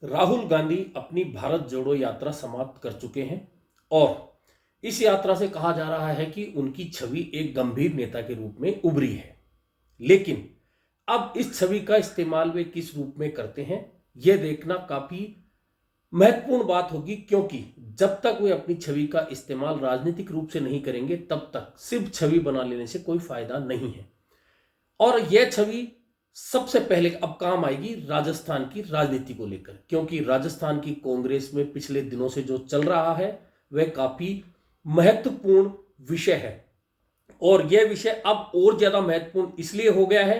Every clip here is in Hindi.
राहुल गांधी अपनी भारत जोड़ो यात्रा समाप्त कर चुके हैं और इस यात्रा से कहा जा रहा है कि उनकी छवि एक गंभीर नेता के रूप में उभरी है। लेकिन अब इस छवि का इस्तेमाल वे किस रूप में करते हैं, यह देखना काफी महत्वपूर्ण बात होगी, क्योंकि जब तक वे अपनी छवि का इस्तेमाल राजनीतिक रूप से नहीं करेंगे तब तक सिर्फ छवि बना लेने से कोई फायदा नहीं है। और यह छवि सबसे पहले अब काम आएगी राजस्थान की राजनीति को लेकर, क्योंकि राजस्थान की कांग्रेस में पिछले दिनों से जो चल रहा है वह काफी महत्वपूर्ण विषय है। और यह विषय अब और ज्यादा महत्वपूर्ण इसलिए हो गया है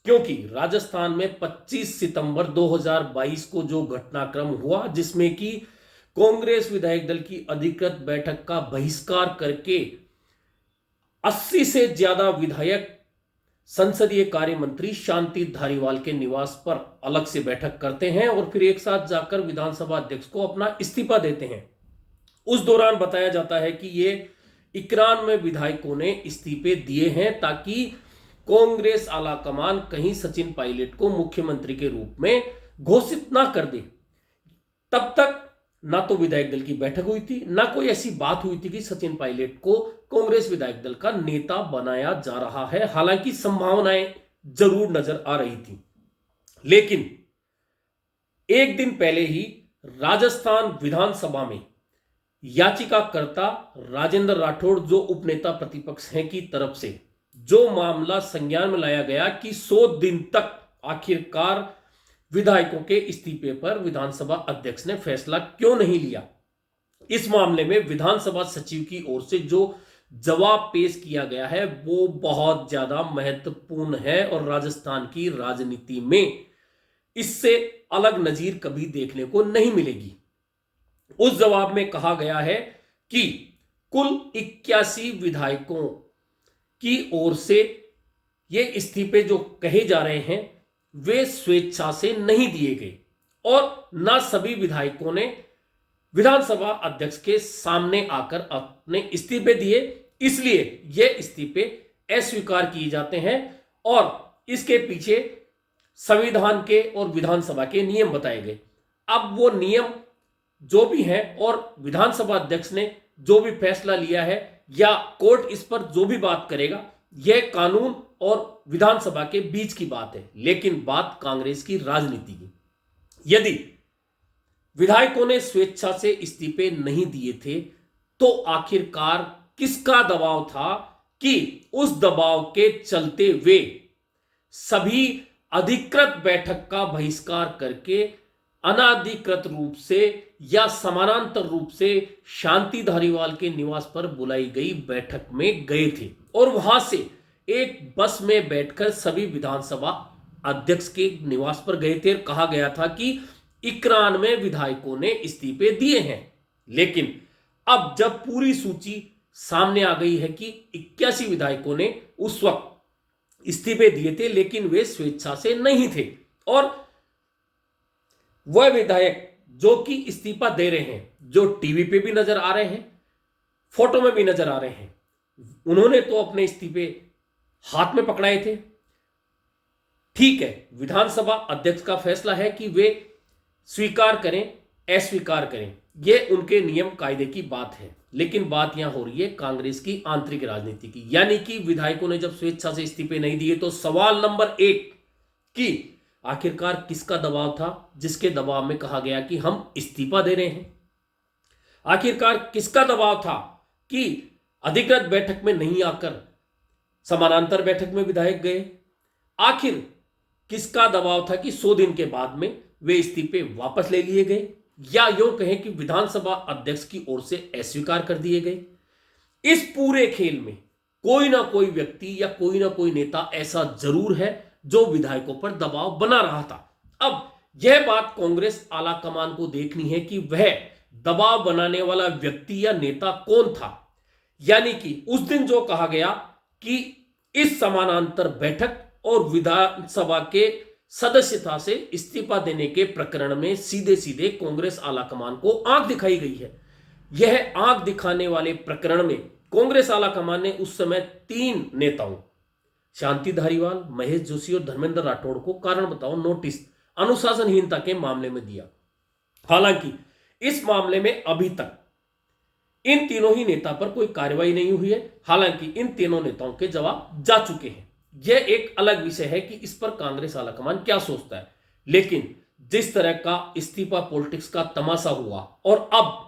क्योंकि राजस्थान में 25 सितंबर 2022 को जो घटनाक्रम हुआ, जिसमें कि कांग्रेस विधायक दल की अधिकृत बैठक का बहिष्कार करके 80 से ज्यादा विधायक संसदीय कार्य मंत्री शांति धारीवाल के निवास पर अलग से बैठक करते हैं और फिर एक साथ जाकर विधानसभा अध्यक्ष को अपना इस्तीफा देते हैं। उस दौरान बताया जाता है कि ये 91 विधायकों ने इस्तीफे दिए हैं ताकि कांग्रेस आलाकमान कहीं सचिन पायलट को मुख्यमंत्री के रूप में घोषित ना कर दे। तब तक ना तो विधायक दल की बैठक हुई थी, ना कोई ऐसी बात हुई थी कि सचिन पायलट को कांग्रेस विधायक दल का नेता बनाया जा रहा है। हालांकि संभावनाएं जरूर नजर आ रही थी, लेकिन एक दिन पहले ही राजस्थान विधानसभा में याचिकाकर्ता राजेंद्र राठौड़, जो उपनेता प्रतिपक्ष हैं, की तरफ से जो मामला संज्ञान में लाया गया कि 100 दिन तक आखिरकार विधायकों के इस्तीफे पर विधानसभा अध्यक्ष ने फैसला क्यों नहीं लिया। इस मामले में विधानसभा सचिव की ओर से जो जवाब पेश किया गया है वो बहुत ज्यादा महत्वपूर्ण है और राजस्थान की राजनीति में इससे अलग नजीर कभी देखने को नहीं मिलेगी। उस जवाब में कहा गया है कि कुल 81 विधायकों की ओर से ये इस्तीफे जो कहे जा रहे हैं वे स्वेच्छा से नहीं दिए गए और ना सभी विधायकों ने विधानसभा अध्यक्ष के सामने आकर अपने इस्तीफे दिए। इसलिए ये इस्तीफे अस्वीकार किए जाते हैं और इसके पीछे संविधान के और विधानसभा के नियम बताए गए। अब वो नियम जो भी हैं और विधानसभा अध्यक्ष ने जो भी फैसला लिया है या कोर्ट इस पर जो भी बात करेगा, यह कानून और विधानसभा के बीच की बात है। लेकिन बात कांग्रेस की राजनीति की, यदि विधायकों ने स्वेच्छा से इस्तीफे नहीं दिए थे तो आखिरकार किसका दबाव था कि उस दबाव के चलते वे सभी अधिकृत बैठक का बहिष्कार करके अनाधिकृत रूप से या समानांतर रूप से शांति धारीवाल के निवास पर बुलाई गई बैठक में गए थे और वहां से एक बस में बैठकर सभी विधानसभा अध्यक्ष के निवास पर गए थे। कहा गया था कि 91 विधायकों ने इस्तीफे दिए हैं, लेकिन अब जब पूरी सूची सामने आ गई है कि 81 विधायकों ने उस वक्त इस्तीफे दिए थे, लेकिन वे स्वेच्छा से नहीं थे और वह विधायक जो कि इस्तीफा दे रहे हैं, जो टीवी पे भी नजर आ रहे हैं, फोटो में भी नजर आ रहे हैं, उन्होंने तो अपने इस्तीफे हाथ में पकड़ाए थे। ठीक है, विधानसभा अध्यक्ष का फैसला है कि वे स्वीकार करें अस्वीकार करें, यह उनके नियम कायदे की बात है। लेकिन बात यहां हो रही है कांग्रेस की आंतरिक राजनीति की, यानी कि विधायकों ने जब स्वेच्छा से इस्तीफे नहीं दिए तो सवाल नंबर 1 कि आखिरकार किसका दबाव था जिसके दबाव में कहा गया कि हम इस्तीफा दे रहे हैं। आखिरकार किसका दबाव था कि अधिकृत बैठक में नहीं आकर समानांतर बैठक में विधायक गए। आखिर किसका दबाव था कि 100 दिन के बाद में वे इस्तीफे वापस ले लिए गए, या यूं कहें कि विधानसभा अध्यक्ष की ओर से अस्वीकार कर दिए गए। इस पूरे खेल में कोई ना कोई व्यक्ति या कोई ना कोई नेता ऐसा जरूर है जो विधायकों पर दबाव बना रहा था। अब यह बात कांग्रेस आलाकमान को देखनी है कि वह दबाव बनाने वाला व्यक्ति या नेता कौन था। यानी कि उस दिन जो कहा गया कि इस समानांतर बैठक और विधानसभा के सदस्यता से इस्तीफा देने के प्रकरण में सीधे सीधे कांग्रेस आलाकमान को आंख दिखाई गई है। यह आंख दिखाने वाले प्रकरण में कांग्रेस आलाकमान ने उस समय 3 नेताओं शांति धारीवाल, महेश जोशी और धर्मेंद्र राठौड़ को कारण बताओ नोटिस अनुशासनहीनता के मामले में दिया। हालांकि इस मामले में अभी तक इन तीनों ही नेता पर कोई कार्रवाई नहीं हुई है। हालांकि इन तीनों नेताओं के जवाब जा चुके हैं। यह एक अलग विषय है कि इस पर कांग्रेस आलाकमान क्या सोचता है, लेकिन जिस तरह का इस्तीफा पॉलिटिक्स का तमाशा हुआ और अब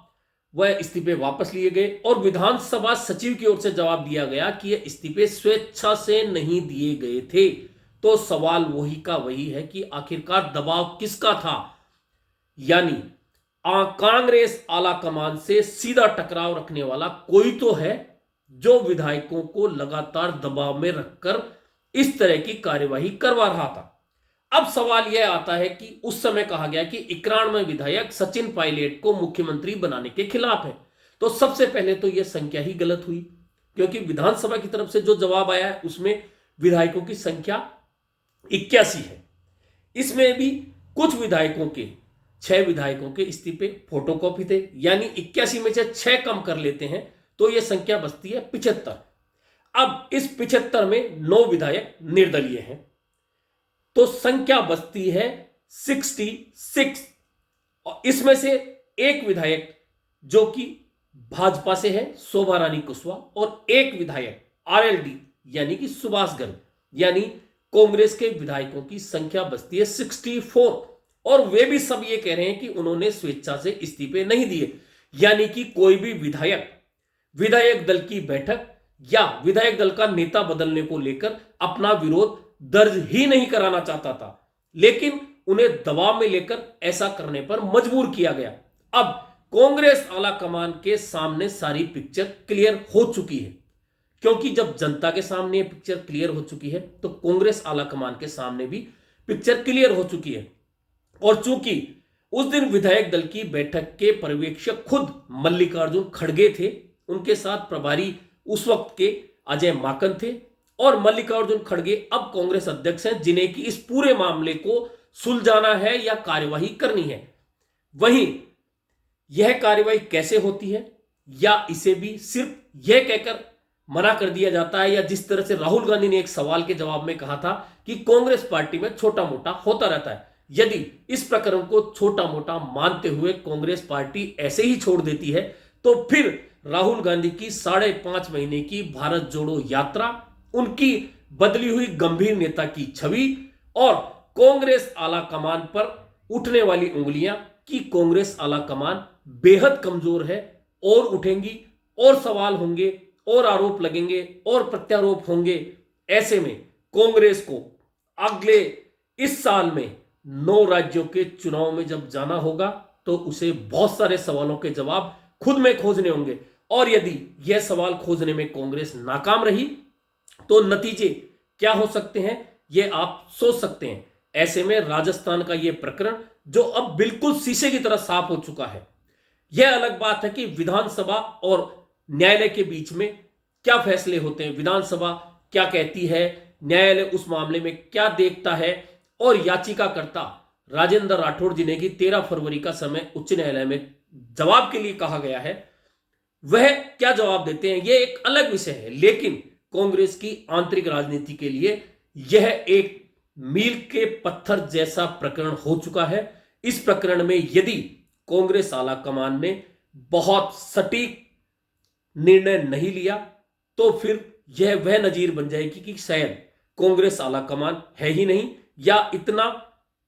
वह इस्तीफे वापस लिए गए और विधानसभा सचिव की ओर से जवाब दिया गया कि यह इस्तीफे स्वेच्छा से नहीं दिए गए थे, तो सवाल वही का वही है कि आखिरकार दबाव किसका था। यानी कांग्रेस आलाकमान से सीधा टकराव रखने वाला कोई तो है जो विधायकों को लगातार दबाव में रखकर इस तरह की कार्यवाही करवा रहा था। अब सवाल यह आता है कि उस समय कहा गया कि 91 विधायक सचिन पायलट को मुख्यमंत्री बनाने के खिलाफ है। तो सबसे पहले तो यह संख्या ही गलत हुई, क्योंकि विधानसभा की तरफ से जो जवाब आया है उसमें विधायकों की संख्या 81 है। इसमें भी कुछ विधायकों के 6 विधायकों के इस्तीफे फोटोकॉपी थे, यानी 81 में से 6 कम कर लेते हैं तो यह संख्या बचती है 75। अब इस 75 में 9 विधायक निर्दलीय हैं, तो संख्या बचती है 66। और इसमें से एक विधायक जो कि भाजपा से है, शोभा रानी कुशवाहा, और एक विधायक आरएलडी यानी कि सुभाष गर्ग, यानी कांग्रेस के विधायकों की संख्या बचती है 64। और वे भी सब ये कह रहे हैं कि उन्होंने स्वेच्छा से इस्तीफे नहीं दिए, यानी कि कोई भी विधायक दल की बैठक या विधायक दल का नेता बदलने को लेकर अपना विरोध दर्ज ही नहीं कराना चाहता था, लेकिन उन्हें दबाव में लेकर ऐसा करने पर मजबूर किया गया। अब कांग्रेस आलाकमान के सामने सारी पिक्चर क्लियर हो चुकी है, क्योंकि जब जनता के सामने पिक्चर क्लियर हो चुकी है तो कांग्रेस आलाकमान के सामने भी पिक्चर क्लियर हो चुकी है। और चूंकि उस दिन विधायक दल की बैठक के पर्यवेक्षक खुद मल्लिकार्जुन खड़गे थे, उनके साथ प्रभारी उस वक्त के अजय माकन थे, और मल्लिकार्जुन खड़गे अब कांग्रेस अध्यक्ष हैं जिन्हें कि इस पूरे मामले को सुलझाना है या कार्यवाही करनी है। वहीं यह कार्यवाही कैसे होती है, या इसे भी सिर्फ यह कहकर मना कर दिया जाता है, या जिस तरह से राहुल गांधी ने एक सवाल के जवाब में कहा था कि कांग्रेस पार्टी में छोटा मोटा होता रहता है। यदि इस प्रकरण को छोटा मोटा मानते हुए कांग्रेस पार्टी ऐसे ही छोड़ देती है, तो फिर राहुल गांधी की 5.5 महीने की भारत जोड़ो यात्रा, उनकी बदली हुई गंभीर नेता की छवि और कांग्रेस आलाकमान पर उठने वाली उंगलियां कि कांग्रेस आलाकमान बेहद कमजोर है, और उठेंगी और सवाल होंगे और आरोप लगेंगे और प्रत्यारोप होंगे। ऐसे में कांग्रेस को अगले इस साल में 9 राज्यों के चुनाव में जब जाना होगा तो उसे बहुत सारे सवालों के जवाब खुद में खोजने होंगे, और यदि यह सवाल खोजने में कांग्रेस नाकाम रही तो नतीजे क्या हो सकते हैं यह आप सोच सकते हैं। ऐसे में राजस्थान का यह प्रकरण जो अब बिल्कुल शीशे की तरह साफ हो चुका है, यह अलग बात है कि विधानसभा और न्यायालय के बीच में क्या फैसले होते हैं, विधानसभा क्या कहती है, न्यायालय उस मामले में क्या देखता है, और याचिकाकर्ता राजेंद्र राठौड़ जिन्हें कि 13 फरवरी का समय उच्च न्यायालय में जवाब के लिए कहा गया है, वह क्या जवाब देते हैं, यह एक अलग विषय है। लेकिन कांग्रेस की आंतरिक राजनीति के लिए यह एक मील के पत्थर जैसा प्रकरण हो चुका है। इस प्रकरण में यदि कांग्रेस आलाकमान ने बहुत सटीक निर्णय नहीं लिया तो फिर यह वह नजीर बन जाएगी कि शायद कांग्रेस आलाकमान है ही नहीं, या इतना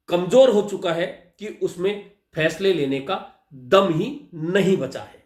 कमजोर हो चुका है कि उसमें फैसले लेने का दम ही नहीं बचा है।